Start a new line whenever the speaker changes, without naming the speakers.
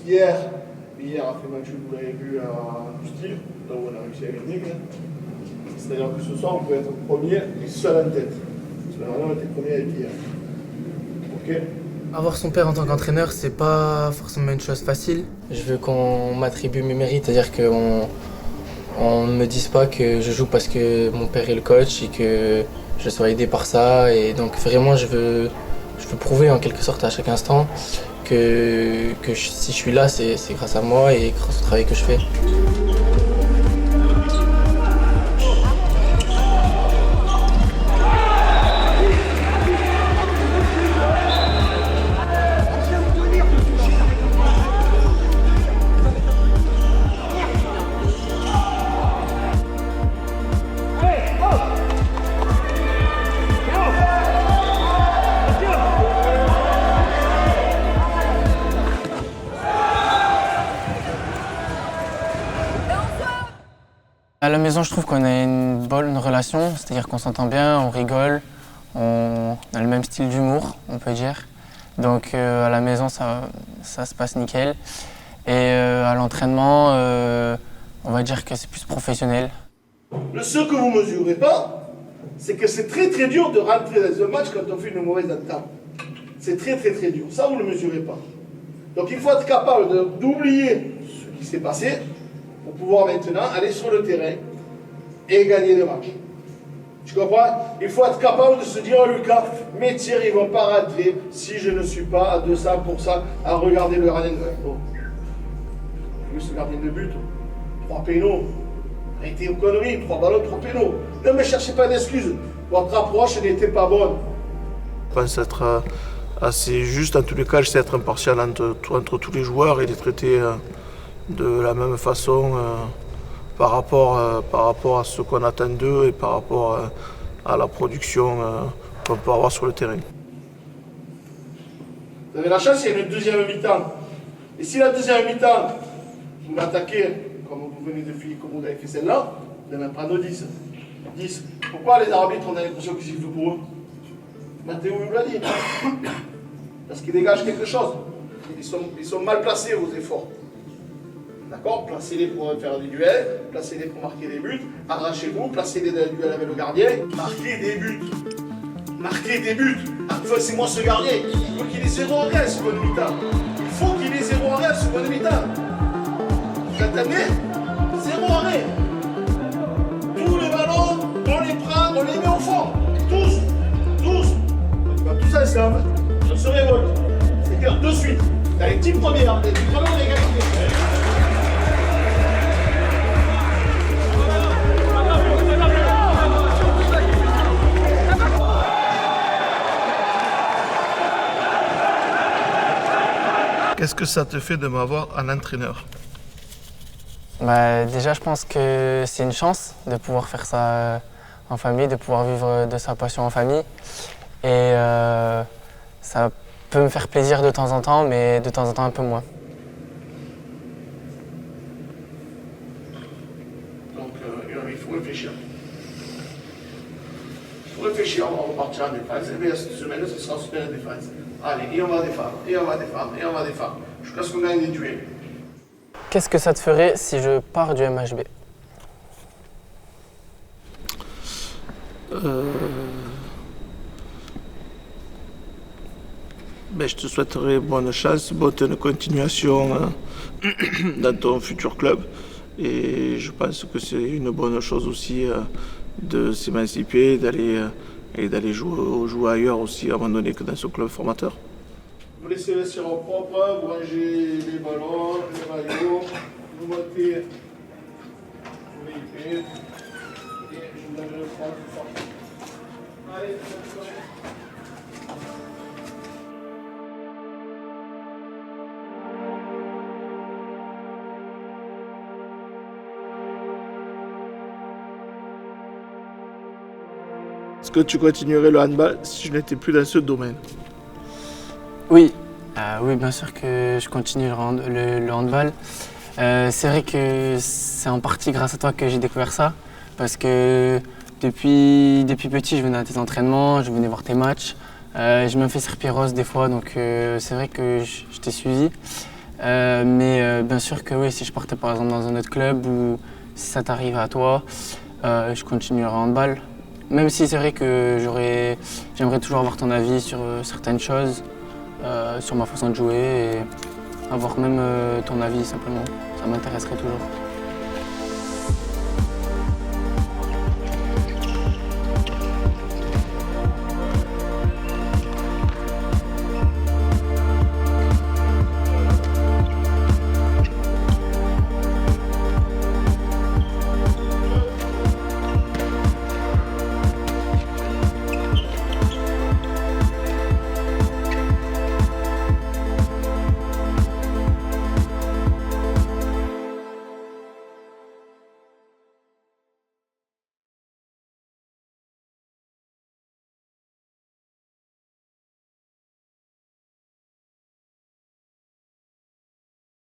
Hier après le match, vous l'avez vu du style, là où on a réussi à gagner. C'est-à-dire que ce soir, on peut être premier et seul en tête. Parce que normalement, on était premier avec hier. Ok.
Avoir son père en tant qu'entraîneur, c'est pas forcément une chose facile. Je veux qu'on m'attribue mes mérites, c'est-à-dire qu'on ne me dise pas que je joue parce que mon père est le coach et que je sois aidé par ça. Et donc vraiment, je veux prouver en quelque sorte à chaque instant que si je suis là, c'est grâce à moi et grâce au travail que je fais. À la maison, je trouve qu'on a une bonne relation, c'est-à-dire qu'on s'entend bien, on rigole, on a le même style d'humour, on peut dire. Donc à la maison, ça se passe nickel. Et à l'entraînement, on va dire que c'est plus professionnel.
Ce que vous ne mesurez pas, c'est que c'est très très dur de rentrer dans un match quand on fait une mauvaise entame. C'est très très très dur, ça vous ne le mesurez pas. Donc il faut être capable d'oublier ce qui s'est passé pour pouvoir maintenant aller sur le terrain et gagner le match. Tu comprends? Il faut être capable de se dire, oh Lucas, mes tirs ils ne vont pas rentrer si je ne suis pas à 200% à regarder le gardien de but. Oh. Plus le gardien de but, 3 pénaux. Arrêtez aux conneries, 3 ballons, 3 pénaux. Ne me cherchez pas d'excuses. Votre approche n'était pas bonne.
Je pense être assez juste. En tous les cas, j'essaie d'être impartial entre tous les joueurs et les traiter de la même façon par rapport à ce qu'on attend d'eux et par rapport à la production qu'on peut avoir sur le terrain.
Vous avez la chance, il y a une deuxième mi-temps. Et si la deuxième mi-temps, vous l'attaquez comme vous venez de finir, comme vous avez fait celle-là, vous allez en prendre 10. 10. Pourquoi les arbitres ont l'impression qu'ils sifflent pour eux? Mathéo vous l'a dit. Parce qu'ils dégagent quelque chose. Ils sont mal placés, vos efforts. D'accord? Placez-les pour faire des duels, placez-les pour marquer des buts, arrachez-vous, placez-les dans les duels avec le gardien, marquez des buts. Marquez des buts. C'est moi ce gardien. Il faut qu'il ait 0 arrêt sur bonne mi-temps. Il faut qu'il ait 0 arrêt sur bonne mi-temps. Vous entendez? 0 arrêt. Tous les ballons, on les prend, on les met au fond. Tous. Tous ensemble, on se révolte. C'est clair, de suite. Dans les 10 premières, les 10 premières, les gars.
Qu'est-ce que ça te fait de m'avoir en entraîneur?
Déjà, je pense que c'est une chance de pouvoir faire ça en famille, de pouvoir vivre de sa passion en famille. Et ça peut me faire plaisir de temps en temps, mais de temps en temps un peu moins.
Donc il faut réfléchir. Il faut réfléchir, on va repartir en défense. Et bien cette semaine, ce sera super la défense. Allez, et on va défendre, jusqu'à ce qu'on gagne des duels.
Qu'est-ce que ça te ferait si je pars du MHB?
Je te souhaiterais bonne chance, bonne continuation dans ton futur club. Et je pense que c'est une bonne chose aussi de s'émanciper, d'aller jouer ailleurs aussi, à un moment donné, que dans ce club formateur.
Vous laissez le vestiaire propre, vous rangez les ballons, les maillots, vous montez, vous les et je vous donne le front tout fort. Allez,
Est-ce que tu continuerais le handball si je n'étais plus dans ce domaine?
Oui, oui, bien sûr que je continue le handball. C'est vrai que c'est en partie grâce à toi que j'ai découvert ça, parce que depuis petit, je venais à tes entraînements, je venais voir tes matchs. Je me fais sur Pierros des fois, donc c'est vrai que je t'ai suivi. Bien sûr que oui, si je partais par exemple dans un autre club ou si ça t'arrive à toi, je continuerai en handball. Même si c'est vrai que j'aimerais toujours avoir ton avis sur certaines choses, sur ma façon de jouer et avoir même ton avis simplement. Ça m'intéresserait toujours.